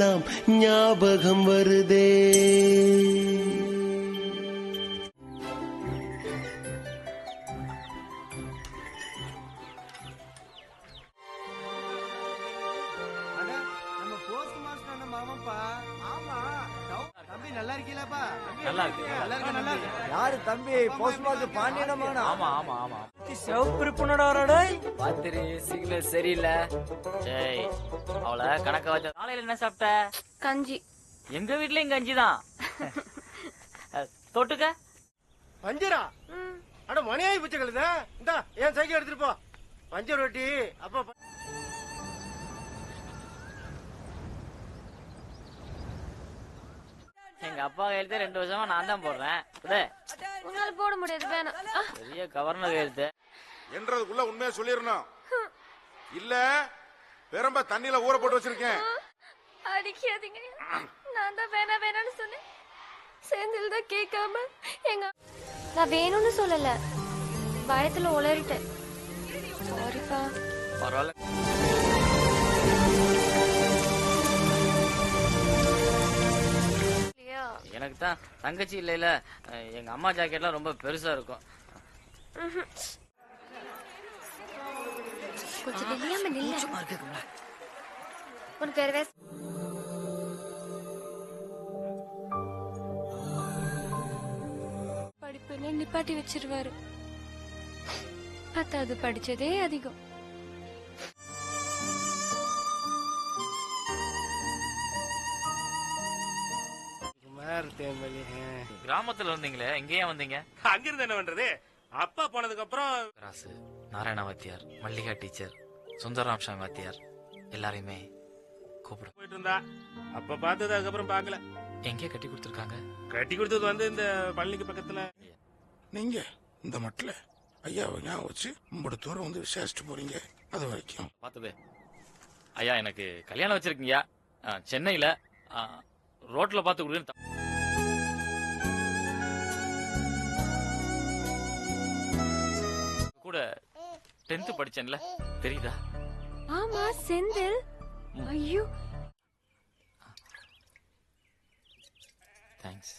எல்லாம் ஞாபகம் வருதே. யாரு தம்பி? போஸ்ட் மாஸ்டர் பாண்டியனமான? ஆமா ஆமா ஆமா. சிவப்பு புனடாரடே பாத்திரி சிக்னல் சரியில்லை. டேய் அவளை கணக்க வச்ச. காலையில என்ன சாப்பிட்ட? கஞ்சி. எங்க வீட்லயும் கஞ்சி தான். தொட்டுக்க பஞ்சரா? அட மணியாயி பிச்சைகளுதா. இந்தா என் சைக்கிள் எடுத்துட்டு போ. பஞ்சர் ரொட்டி. அப்ப எங்க அப்பா கையெழுத்து 2 வருஷமா நான் தான் போடுறேன். உன்னால போட முடியாது, வேணாம். பெரிய கவர்னர் கையெழுத்து என்றதுக்குள்ள உண்மையா சொல்லிடணும். இல்ல பெரம்ப தண்ணியில ஊற போட்டு வச்சிருக்கேன். அடிக்காதீங்க. நான் தான் வேணா வேணான்னு சொன்னேன். செந்தில் தான் கேட்காம எங்க. நான் வேணும்னு சொல்லல, பயத்துல உளறிட்டேன். சாரிப்பா. பரவாயில்ல. எனக்கு தான் தங்கச்சி இல்லைல. எங்க அம்மா ஜாக்கெட்லாம் ரொம்ப பெருசா இருக்கும். கொஞ்சம் தெரியாம நில்ல. உனக்கு வேற வேலை படிப்புன்னு நிப்பாட்டி வச்சிருவாரு. பத்தாவது படிச்சதே அதிகம். கிராமத்துல இருந்தீங்களே, எங்கேயா வந்தீங்க? அங்கிருந்து என்ன பண்றது? அப்பா போனதுக்கு அப்புறம் ராசு, நாராயண வாத்தியார், மல்லிகா டீச்சர், சுந்தரராம் சாமி வாத்தியார் எல்லாரையுமே கூப்பிடு போயிட்டு இருந்தா. அப்ப பார்த்தது அதுக்கப்புறம் பாக்கல. எங்கே கட்டி கொடுத்துருக்காங்க? கட்டி கொடுத்தது வந்து இந்த பழனிக்கு பக்கத்துல. நீங்க இந்த மட்டில் ஐயாவை ஞாபகம் வச்சு உங்களோட தூரம் வந்து விசாரிச்சுட்டு போறீங்க. அது வரைக்கும் பார்த்தது. ஐயா எனக்கு கல்யாணம் வச்சிருக்கீங்க சென்னையில. ரோட்ல பார்த்து கொடுங்க. கூட 10th படிச்சேன்ல, தெரியுதா? ஆமா செந்தில். ஐயோ தேங்க்ஸ்.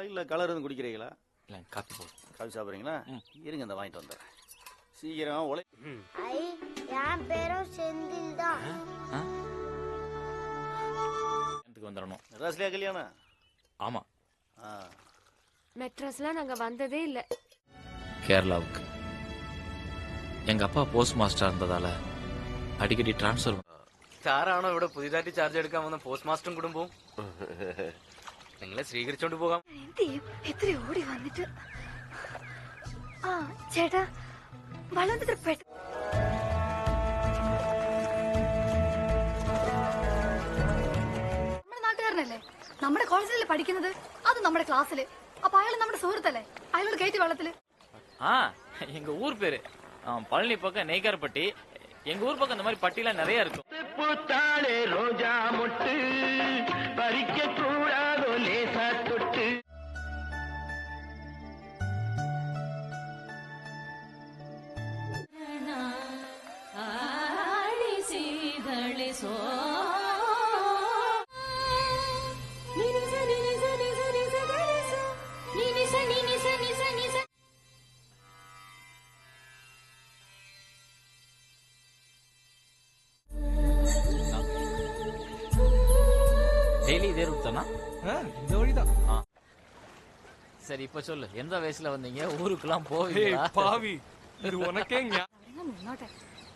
இல்ல கலர் இருந்து குடிக்கிறீங்களா? இல்ல காப்பி போடு. காஃபி சாப்பிடுறீங்களா? இருங்க, இந்த வாங்கிட்டு வந்துடுறேன். சீக்கிரம் உழை. என் பேரும் செந்தில் தான். வந்துடணும். மெட்ராஸ்லயா கல்யாணம்? ஆமா. மெட்ராஸ்லாம் நாங்க வந்ததே இல்ல. கேரளாவுக்கு. எங்க அப்பா போஸ்ட் மாஸ்டர் இருந்ததால അടിക്കടി ട്രാൻസ്ഫർ. സാറാണോ ഇവിടെ പുതിയതായിട്ട് ചാർജ് എടുക്കാൻ വന്ന പോസ്റ്റ് മാസ്റ്ററും കുടുംബവും? നിങ്ങളെ സ്വീകരിച്ചോണ്ട് പോകാം. എത്ര ഓടി വന്നിട്ട്. ആ ചേട്ടാ വളർന്നിട്ട് നമ്മുടെ നാട്ടുകാരനല്ലേ, നമ്മുടെ കോളേജിൽ പഠിക്കുന്നത്, അത് നമ്മുടെ ക്ലാസ്സില്. അപ്പൊ അയാൾ നമ്മുടെ സുഹൃത്തല്ലേ, അയാളോട് കയറ്റി വെള്ളത്തില്. எங்க ஊர் பேரு பழனி பக்கம் நெய்க்காரப்பட்டி. எங்க ஊர் பக்கம் இந்த மாதிரி பட்டிலாம் நிறைய இருக்கும். ரோஜா மொட்டு பறிக்க கூடாதோ லேசா தொட்டு. டெய்லி இதே ரூட் தானா? இந்த வழிதான். சரி இப்ப சொல்லு, எந்த வயசுல வந்தீங்க? ஊருக்குலாம் போவீங்களா? പാവി, ഇത് ഉനക്കേങ്ങ. നിന്നോട്ടെ,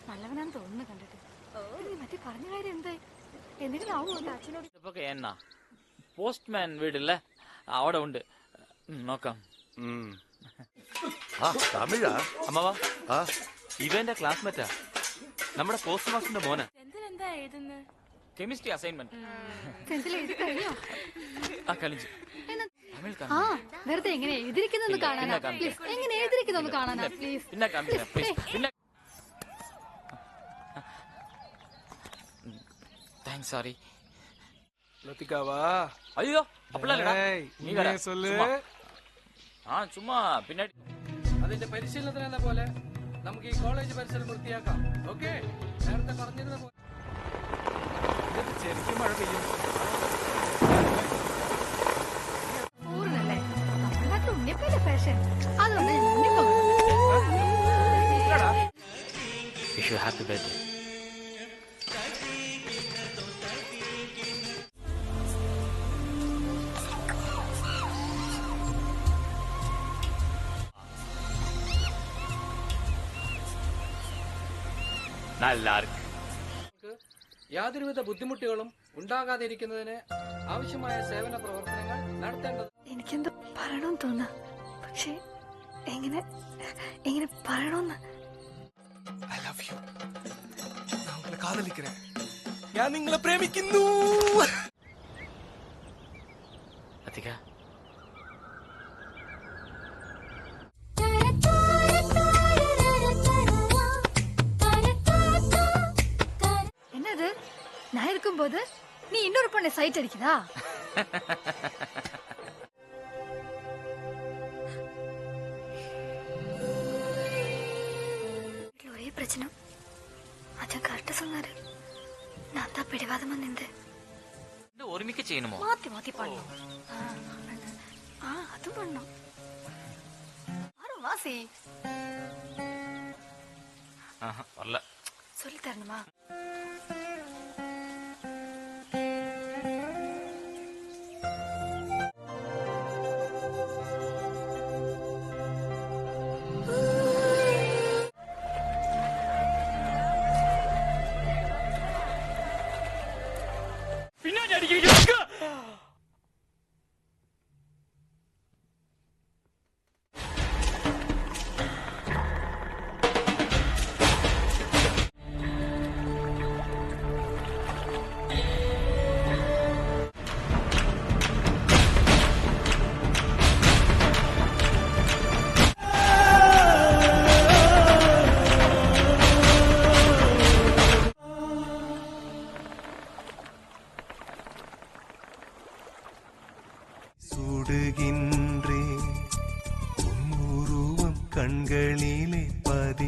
നല്ലവനാന്ന് തോന്നുന്നു കണ്ടിട്ട്. മറ്റേ പറഞ്ഞ കാര്യം എന്തായി? എന്തെങ്കിലും ആവുമോ അച്ഛനോട്? இந்த பக்கம் என்ன போஸ்ட்மேன் வீடு இல்ல, அவட உண்டு நோக்கம். തമിഴാ? അമ്മവാ, ഇവന്റെ ക്ലാസ്മേറ്റാ, നമ്മുടെ പോസ്റ്റ് മാസ്റ്ററിന്റെ മോനാ. എന്താ എഴുതുന്നത്? Chemistry assignment. സെന്തിൽ എഴുതി കഴിഞ്ഞോ? കഴിഞ്ഞു. ആ വെറുതെ എങ്ങനെ എഴുതിയിരിക്കുന്നൊന്ന് കാണാനാ പ്ലീസ്. എങ്ങനെ എഴുതിയിരിക്കുന്നൊന്ന് കാണാനാ പ്ലീസ്. പിന്നെ കാണിക്കാം പ്ലീസ്. പിന്നെ தேங்க்ஸ் சாரி. ലത്തിക്കാവാ. ஐயோ அப்படிலாம் இல்லடா. நீ வேற சொல்லு. சும்மா பின்னாடி. അതിന്റെ പരിശീലനത്തിന് എന്ന പോലെ നമുക്ക് ഈ കോളേജ് പരിസരം വൃത്തിയാക്കാം. ഓക്കെ, നേരത്തെ പറഞ്ഞിരുന്ന പോലെ. ശരിക്കും മഴ പെയ്യും. ഊരിനല്ലേ തമിഴ്നാട്ടിൽ ഉണ്ണിയപ്പല്ലേ ഫാഷൻ അതുകൊണ്ട് ഞാൻ ഉണ്ണിയപ്പം വിഷ് യു ഹാപ്പി ബർത്ത്ഡേ. நல்லா இருக்கு. യാതൊരുവിധ ബുദ്ധിമുട്ടുകളും ഉണ്ടാകാതിരിക്കുന്നതിന് ആവശ്യമായ സേവന പ്രവർത്തനങ്ങൾ നടത്തേണ്ടത്. എനിക്കെന്ത് പറയണമെന്ന് തോന്നാ, പക്ഷെ എങ്ങനെ എങ്ങനെ പറയണമെന്ന്. I love you. நான் உங்களை காதலிக்கிறேன். ഞാൻ നിങ്ങളെ പ്രേമിക്കുന്നു. அதிகா என்னது நான் இருக்கும்போது நீ இன்னொரு பொண்ணை சைட் அடிக்குதா? ஒரே பிரச்சனை. அச்சா கரெக்டா சொன்னாரு. நான் தான் பிடிவாதமா நின்று ഒരുമിക്ക് ചെയ്യണമോ? மாத்தி மாத்தி பண்ணோம். அது பண்ணோம். யாரும் வாசி வரல. சொல்லி தரணுமா? பின்னாடி அடிக்கிறீங்க. சுடுகின்றேன் உன் உருவம் கண்களிலே பதி.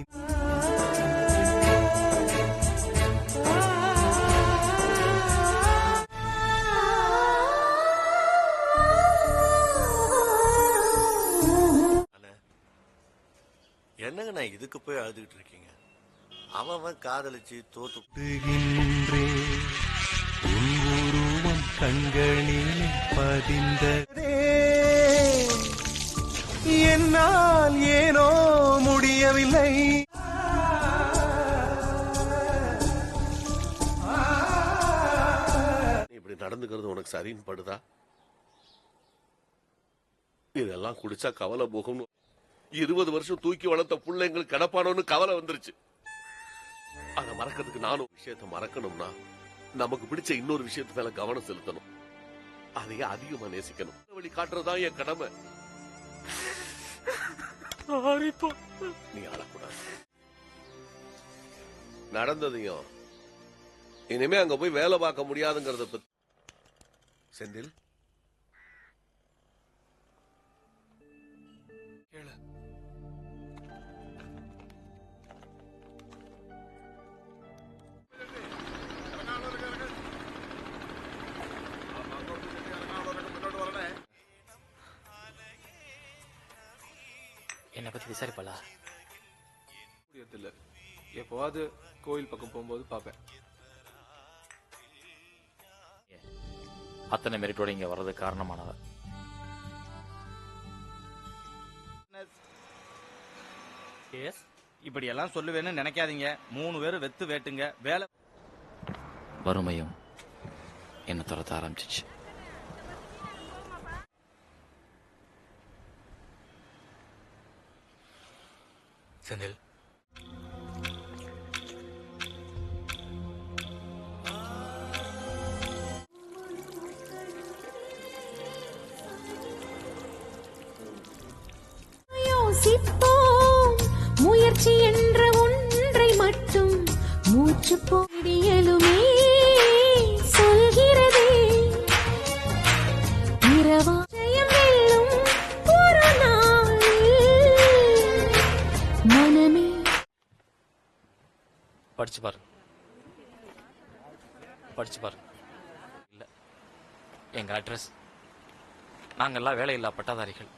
என்னங்கண்ணா இதுக்கு போய் அழுதுகிட்டு இருக்கீங்க? அவன் காதலிச்சு தோத்து. சுடுகின்றேன் உன் உருவம் கண்களிலே பதிந்ததே, என்னால் ஏனோ முடியவில்லை. இப்படி நடந்துக்கிறது உனக்கு சரின்னு படுதா? இதெல்லாம் குடிச்சா கவலை போகும். 20 வருஷம் தூக்கி வளர்த்த பிள்ளைங்களுக்கு கடப்பானோன்னு கவலை வந்துருச்சு. அதை மறக்கிறதுக்கு நானும் விஷயத்தை மறக்கணும்னா நமக்கு பிடிச்ச இன்னொரு விஷயத்து மேல கவனம் செலுத்தணும். அதையே அதிகமா நேசிக்கணும். வழி காட்டுறதுதான் என் கடமை. நீ அழக்கூடாது. நடந்ததையும் இனிமே அங்க போய் வேலை பார்க்க முடியாதுங்கிறத பத்தி. செந்தில் என்னை பத்தி விசாரிப்பாளா? முடியதில்ல. எப்போவாது கோயில் பக்கம் போகும்போது பார்ப்பேன். அத்தனை மெரிட்டோட இங்க வர்றது காரணமானவ. இப்படி எல்லாம் சொல்லுவேன்னு நினைக்காதீங்க. 3 பேரும் வெத்து வேட்டுங்க. வேலை வறுமையும் என்ன துரத்த ஆரம்பிச்சிச்சு. செந்தில், முயற்சி என்ற ஒன்றை மட்டும் மூச்சு போடியலுமே சொல்கிறதே. இரவாயம் வெல்லும் ஒரு நாள் மனமே. படிச்சு பாரு, படிச்சு பாரு. எங்க அட்ரஸ். நாங்கெல்லாம் வேலையில்லா பட்டதாரிகள்.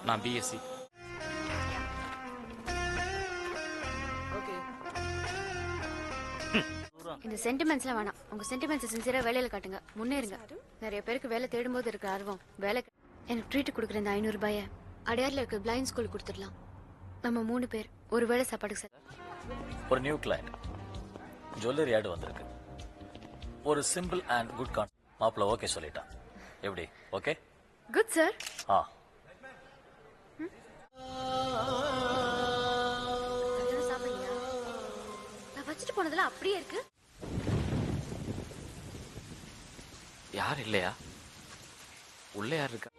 நான் பிஎஸ்சி. இந்த சென்டிமெண்ட்ஸ்லாம் வேணாம். உங்க சென்டிமெண்ட்ஸ் சின்சியரா வேலையில காட்டுங்க, முன்னேறுங்க. நிறைய பேருக்கு வேலை தேடும்போது இருக்கிற ஆர்வம் வேலை. எனக்கு ட்ரீட் கொடுக்குற இந்த 500 ரூபாய அடையார்ல இருக்க பிளைண்ட் ஸ்கூல் கொடுத்துடலாம். நம்ம 3 பேர் ஒரு வேளை சாப்பாடுக்கு சார். ஒரு நியூ கிளைண்ட் ஜுவல்லரி ஆட் வந்திருக்கு. ஒரு சிம்பிள் அண்ட் குட் கான். மாப்பிள்ள ஓகே சொல்லிட்டான். எப்படி ஓகே? Good sir. சாப்பிடுங்க. நான் வச்சுட்டு போனதுல அப்படியே இருக்கு. யார் இல்லையா? உள்ள யார் இருக்கா?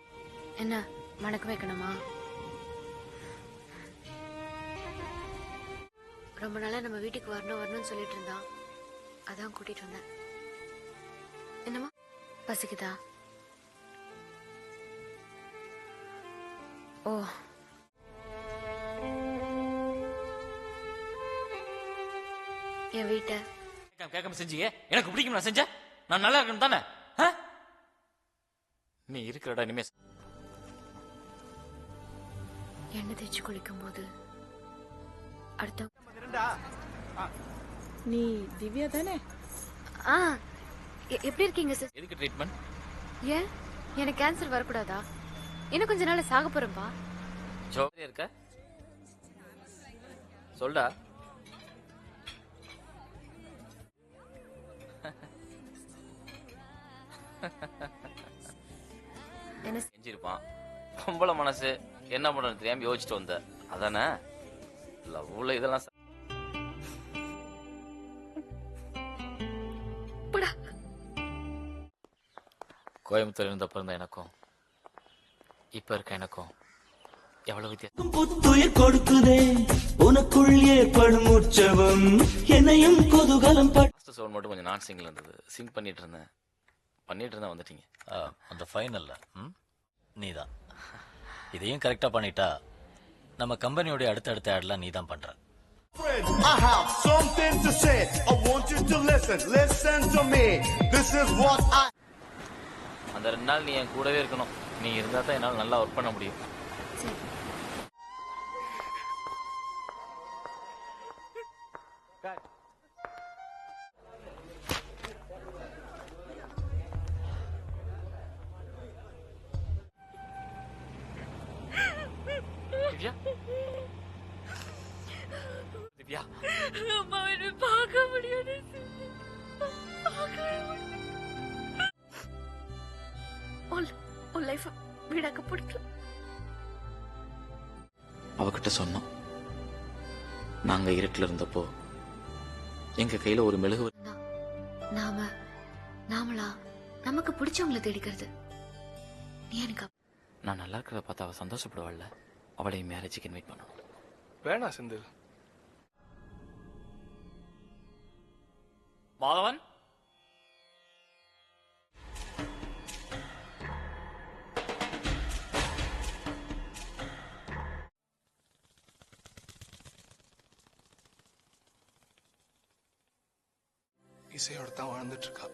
என்ன வணக்கம் வைக்கணுமா? ரொம்ப நாளா நம்ம வீட்டுக்கு வரணும்னு சொல்லிட்டு இருந்தான். அதான் கூட்டிட்டு வந்தேன். என்னமா பசிக்குதா? ஓ, என் வீட்டை கேட்காம செஞ்சீங்க. எனக்கு பிடிக்கும், நான் செஞ்சேன். நான் நல்லா இருக்கணும் தானே? நீ இருக்கிறடா இனிமே. எண்ணெய் தேய்ச்சி குளிக்கும் போது அடுத்த நீ திவ்யா தானே? எப்படி இருக்கீங்க சார்? எதுக்கு ட்ரீட்மெண்ட்? ஏன் எனக்கு கேன்சர் வரக்கூடாதா? இன்னும் கொஞ்ச நாள் சாக போறேன்பா. ஜோலியா இருக்க? சொல்டா. என்ன செஞ்சிருப்பான். பொம்பளை மனசு என்ன பண்றது தெரியாம யோசிச்சுட்டு வந்த அதானே? லவ்ல இதெல்லாம் கோயம்புத்தூர் இருந்தப்ப இருந்த எனக்கும் இப்ப இருக்க எனக்கும் எவ்வளவு வித்தியாசம். புத்துயிர் கொடுக்குதே உனக்குள் ஏற்படும் உற்சவம் என்னையும் குதூகலம். ஃபர்ஸ்ட் சவுண்ட் மட்டும் கொஞ்சம் நான் சிங்கிள் இருந்தது. சிங் பண்ணிட்டு இருந்தேன் வந்துட்டீங்க. அந்த ஃபைனல்ல நீதான். இதையும் கரெக்டா பண்ணிட்டா நம்ம கம்பெனியோட அடுத்த ஆட்லாம் நீ தான் பண்ற. I have something to say. I want you to listen to me. This is what I. அந்த 2 நாள் நீ என் கூடவே இருக்கணும். நீ இருந்தா தான் என்னால நல்லா ஒர்க் பண்ண முடியும். திவ்யா, திவ்யா, அம்மா என்ன பார்க்க முடியாது. உன் லைஃப் வீடாக்க பிடிக்கும். அவகிட்ட சொன்னோம். நாங்க இருட்டுல இருந்தப்போ எங்க கையில ஒரு மெழுகு. நாமளா நமக்கு பிடிச்சவங்களை தேடிக்கிறது. நீ எனக்கு நான் நல்லா இருக்கிறத பார்த்து அவ சந்தோஷப்படுவாள்ல. அவளை மேரேஜுக்கு இன்வைட் பண்ணணும். வேணா செந்தில். மாதவன், இசையோட தான் வாழ்ந்துட்டு இருக்கா.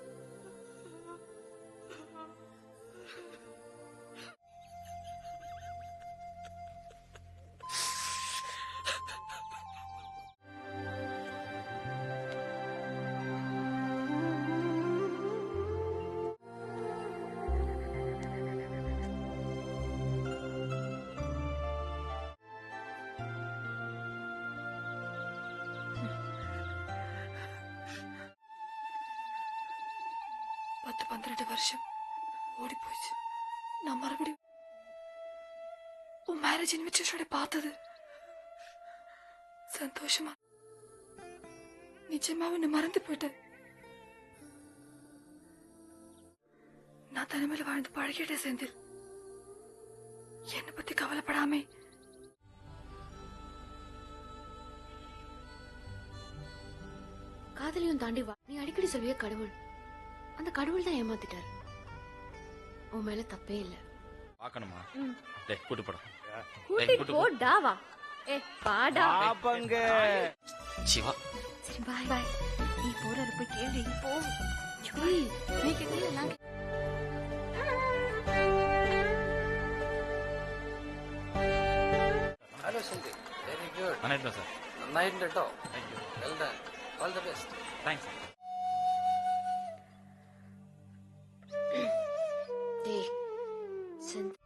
பத்து 12 வருஷம் ஓடி போச்சு. நான் மறுபடியும் உன் மேரேஜ் இன்விடேஷனோட பார்த்தது சந்தோஷமா. நிச்சயமா உன்னை மறந்து போயிட்டேன். நான் தனிமையில வாழ்ந்து பழகிட்டேன் செந்தில். என்னை பத்தி கவலைப்படாமே காதலியும் தாண்டி வா. நீ அடிக்கடி சொல்விய கடவுள். அந்த கடவுள் தான் ஏமாத்திட்டாரு. உன் மேல தப்பே இல்ல. பாக்கணுமா? டேய் கூட்டி போடா. கூட்டிட்டு போடா வா. பாடா. பாப்பங்க. சிவா. சரி பை பை. நீ போறத போய் கேளு. போ. நீ கேட்கல நான் നന്നായിട്ടുണ്ടോ സാർ? നന്നായിട്ടുണ്ട് കേട്ടോ. Well done. All the best. Thanks. டேய் செந்தி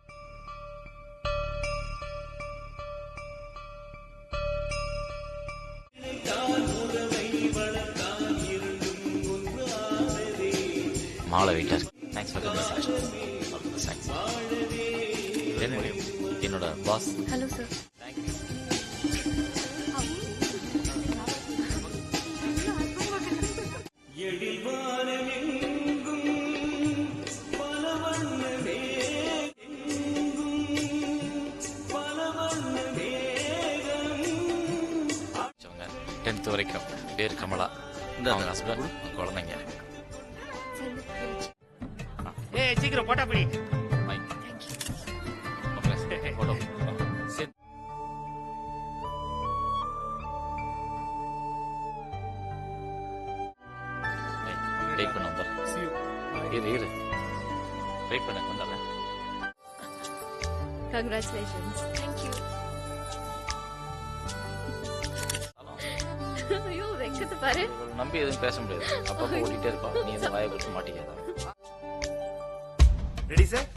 மாலை வெயிட்டா இருக்கு. Thanks for the message. என்னோட பாஸ். Hello sir. டென்த் வரைக்கும் பேர் கமலா. அவங்க ஹஸ்பண்ட், குழந்தைங்க. ஏய் சீக்கிரம் போட்டா போய். வெயிட் பண்ண வந்துடுறேன். இரு வெயிட் பண்ண வந்துடுறேன். கங்க்ராச்சுலேஷன்ஸ். தேங்க்யூ. ஐயோ வெக்கத்தை பாரு. நம்பி எதுவும் பேச முடியாது. அப்பப்போ ஓட்டிகிட்டே இருப்பா. நீ எதுவும் வாயை கொடுத்து மாட்டிக்காத. Ready sir?